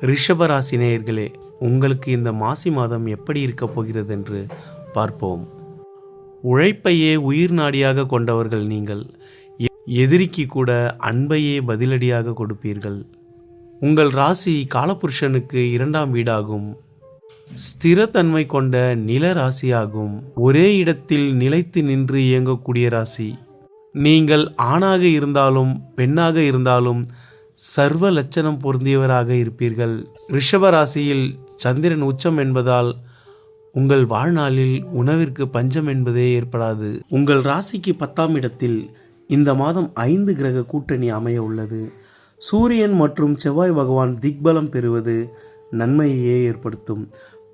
ரிஷபராசி நேயர்களே, உங்களுக்கு இந்த மாசி மாதம் எப்படி இருக்கப் போகிறது என்று பார்ப்போம். உழைப்பையே உயிர் நாடியாக கொண்டவர்கள் நீங்கள். எதிரிக்கு கூட அன்பையே பதிலடியாக கொடுப்பீர்கள். உங்கள் ராசி காலபுருஷனுக்கு 2ஆம் வீடாகும். ஸ்திரத்தன்மை கொண்ட நில ராசியாகும். ஒரே இடத்தில் நிலைத்து நின்று இயங்கக்கூடிய ராசி. நீங்கள் ஆணாக இருந்தாலும் பெண்ணாக இருந்தாலும் சர்வ லட்சணம் பொருந்தியவராக இருப்பீர்கள். ரிஷப ராசியில் சந்திரன் உச்சம் என்பதால் உங்கள் வாழ்நாளில் உணவிற்கு பஞ்சம் என்பதே ஏற்படாது. உங்கள் ராசிக்கு 10ஆம் இடத்தில் இந்த மாதம் 5 கிரக கூட்டணி அமைய உள்ளது. சூரியன் மற்றும் செவ்வாய் பகவான் திக்பலம் பெறுவது நன்மையையே ஏற்படுத்தும்.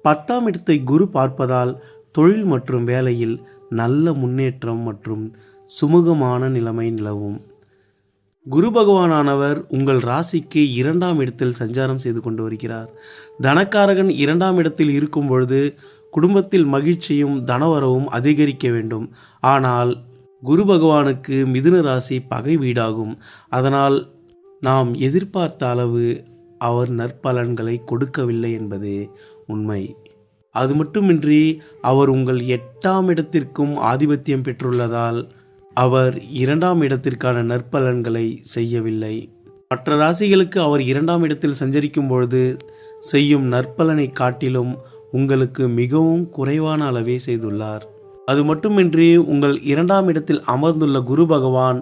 10ஆம் இடத்தை குரு பார்ப்பதால் தொழில் மற்றும் வேலையில் நல்ல முன்னேற்றம் மற்றும் சுமூகமான நிலைமை நிலவும். குரு பகவானானவர் உங்கள் ராசிக்கு 2ஆம் இடத்தில் சஞ்சாரம் செய்து கொண்டு வருகிறார். தனக்காரகன் 2ஆம் இடத்தில் இருக்கும் பொழுது குடும்பத்தில் மகிழ்ச்சியும் தனவரவும் அதிகரிக்க வேண்டும். ஆனால் குரு பகவானுக்கு மிதுன ராசி பகை வீடாகும். அதனால் நாம் எதிர்பார்த்த அளவு அவர் நற்பலன்களை கொடுக்கவில்லை என்பதே உண்மை. அது மட்டுமின்றி அவர் உங்கள் 8ஆம் இடத்திற்கும் ஆதிபத்தியம் பெற்றுள்ளதால் அவர் 2ஆம் இடத்திற்கான நற்பலன்களை செய்யவில்லை. மற்ற ராசிகளுக்கு அவர் 2ஆம் இடத்தில் சஞ்சரிக்கும் பொழுது செய்யும் நற்பலனை காட்டிலும் உங்களுக்கு மிகவும் குறைவான அளவே செய்துள்ளார். அது மட்டுமின்றி உங்கள் 2ஆம் இடத்தில் அமர்ந்துள்ள குரு பகவான்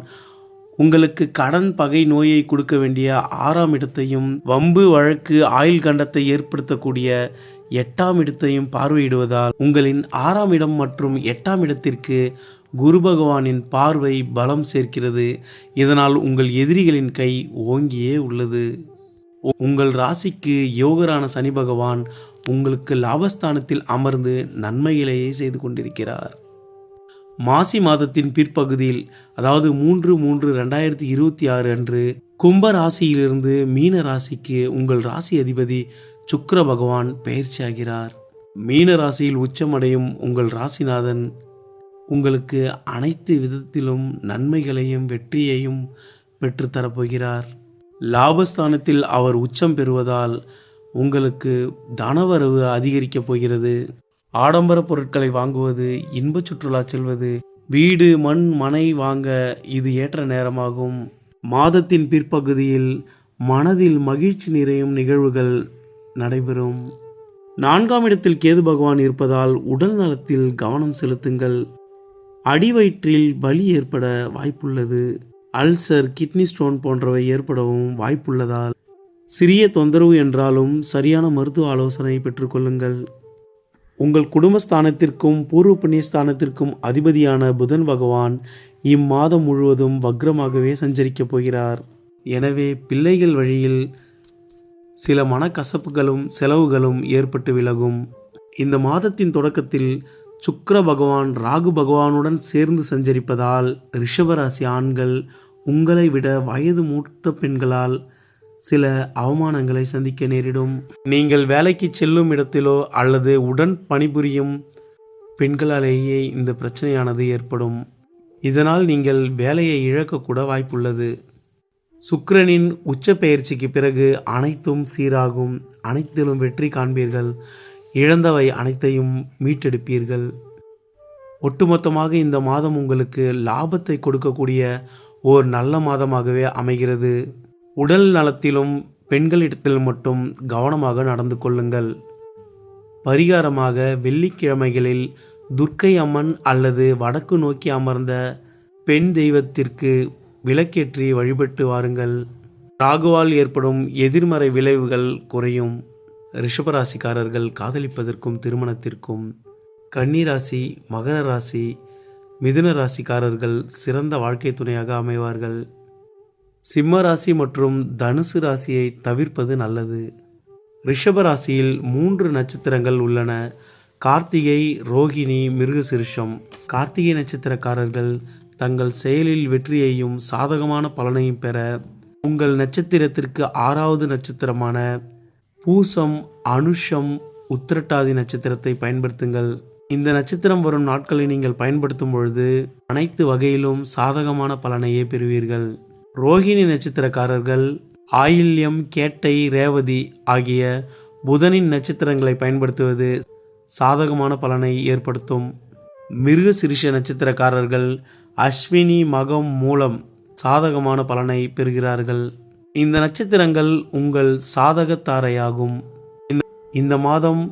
உங்களுக்கு கடன் பகை நோயை கொடுக்க வேண்டிய 6ஆம் இடத்தையும் வம்பு வழக்கு ஆயுள் கண்டத்தை ஏற்படுத்தக்கூடிய 8ஆம் இடத்தையும் பார்வையிடுவதால் உங்களின் 6ஆம் இடம் மற்றும் 8ஆம் இடத்திற்கு குரு பகவானின் பார்வை பலம் சேர்க்கிறது. இதனால் உங்கள் எதிரிகளின் கை ஓங்கியே உள்ளது. உங்கள் ராசிக்கு யோகரான சனி பகவான் உங்களுக்கு லாபஸ்தானத்தில் அமர்ந்து நன்மைகளையே செய்து கொண்டிருக்கிறார். மாசி மாதத்தின் பிற்பகுதியில், அதாவது 3/3/2026 அன்று கும்ப ராசியிலிருந்து மீன ராசிக்கு உங்கள் ராசி அதிபதி சுக்கிர பகவான் பெயர்ச்சியாகிறார். மீன ராசியில் உச்சமடையும் உங்கள் ராசிநாதன் உங்களுக்கு அனைத்து விதத்திலும் நன்மைகளையும் வெற்றியையும் பெற்றுத்தரப்போகிறார். லாபஸ்தானத்தில் அவர் உச்சம் பெறுவதால் உங்களுக்கு தனவரவு அதிகரிக்கப் போகிறது. ஆடம்பர பொருட்களை வாங்குவது, இன்ப சுற்றுலா செல்வது, வீடு மண் மனை வாங்க இது ஏற்ற நேரமாகும். மாதத்தின் பிற்பகுதியில் மனதில் மகிழ்ச்சி நிறையும் நிகழ்வுகள் நடைபெறும். 4ஆம் இடத்தில் கேது பகவான் இருப்பதால் உடல் நலத்தில் கவனம் செலுத்துங்கள். அடிவயிற்றில் வலி ஏற்பட வாய்ப்புள்ளது. அல்சர், கிட்னி ஸ்டோன் போன்றவை ஏற்படவும் வாய்ப்புள்ளதால் சிறிய தொந்தரவு என்றாலும் சரியான மருத்துவ ஆலோசனை பெற்றுக்கொள்ளுங்கள். உங்கள் குடும்பஸ்தானத்திற்கும் பூர்வ புண்ணியஸ்தானத்திற்கும் அதிபதியான புதன் பகவான் இம்மாதம் முழுவதும் வக்ரமாகவே சஞ்சரிக்கப் போகிறார். எனவே பிள்ளைகள் வழியில் சில மனக்கசப்புகளும் செலவுகளும் ஏற்பட்டு விலகும். இந்த மாதத்தின் தொடக்கத்தில் சுக்கிர பகவான் ராகு பகவானுடன் சேர்ந்து சஞ்சரிப்பதால் ரிஷபராசி ஆண்கள் உங்களை விட வயது மூத்த பெண்களால் சில அவமானங்களை சந்திக்க நேரிடும். நீங்கள் வேலைக்கு செல்லும் இடத்திலோ அல்லது உடன் பணிபுரியும் பெண்களாலேயே இந்த பிரச்சனையானது ஏற்படும். இதனால் நீங்கள் வேலையை இழக்கக்கூட வாய்ப்புள்ளது. சுக்கிரனின் உச்ச பெயர்ச்சிக்கு பிறகு அனைத்தும் சீராகும். அனைத்திலும் வெற்றி காண்பீர்கள். இழந்தவை அனைத்தையும் மீட்டெடுப்பீர்கள். ஒட்டுமொத்தமாக இந்த மாதம் உங்களுக்கு லாபத்தை கொடுக்கக்கூடிய ஓர் நல்ல மாதமாகவே அமைகிறது. உடல் நலத்திலும் பெண்களிடத்தில் மட்டும் கவனமாக நடந்து கொள்ளுங்கள். பரிகாரமாக வெள்ளிக்கிழமைகளில் துர்க்கை அம்மன் அல்லது வடக்கு நோக்கி அமர்ந்த பெண் தெய்வத்திற்கு விளக்கேற்றி வழிபட்டு வாருங்கள். ராகுவால் ஏற்படும் எதிர்மறை விளைவுகள் குறையும். ரிஷபராசிக்காரர்கள் காதலிப்பதற்கும் திருமணத்திற்கும், கன்னிராசி, மகர ராசி, மிதுன ராசிக்காரர்கள் சிறந்த வாழ்க்கை துணையாக அமைவார்கள். சிம்ம ராசி மற்றும் தனுசு ராசியை தவிர்ப்பது நல்லது. ரிஷப ராசியில் 3 நட்சத்திரங்கள் உள்ளன: கார்த்திகை, ரோகிணி, மிருகசிருஷம். கார்த்திகை நட்சத்திரக்காரர்கள் தங்கள் செயலில் வெற்றியையும் சாதகமான பலனையும் பெற உங்கள் நட்சத்திரத்திற்கு 6வது நட்சத்திரமான பூசம், அனுஷம், உத்திரட்டாதி நட்சத்திரத்தை பயன்படுத்துங்கள். இந்த நட்சத்திரம் வரும் நாட்களை நீங்கள் பயன்படுத்தும் பொழுது அனைத்து வகையிலும் சாதகமான பலனையே பெறுவீர்கள். ரோகிணி நட்சத்திரக்காரர்கள் ஆயில்யம், கேட்டை, ரேவதி ஆகிய புதனின் நட்சத்திரங்களை பயன்படுத்துவது சாதகமான பலனை ஏற்படுத்தும். மிருகசிரிஷ நட்சத்திரக்காரர்கள் அஸ்வினி, மகம், மூலம் சாதகமான பலனை பெறுகிறார்கள். இந்த நட்சத்திரங்கள் உங்கள் சாதகத்தாரையாகும். இந்த மாதம்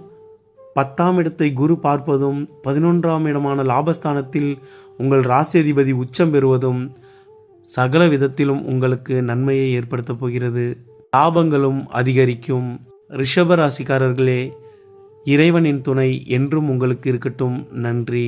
10ஆம் இடத்தை குரு பார்ப்பதும் 11ஆம் இடமான லாபஸ்தானத்தில் உங்கள் ராசியதிபதி உச்சம் பெறுவதும் சகல விதத்திலும் உங்களுக்கு நன்மையை ஏற்படுத்தப் போகிறது. லாபங்களும் அதிகரிக்கும். ரிஷப ராசிக்காரர்களே, இறைவனின் துணை என்றும் உங்களுக்கு இருக்கட்டும். நன்றி.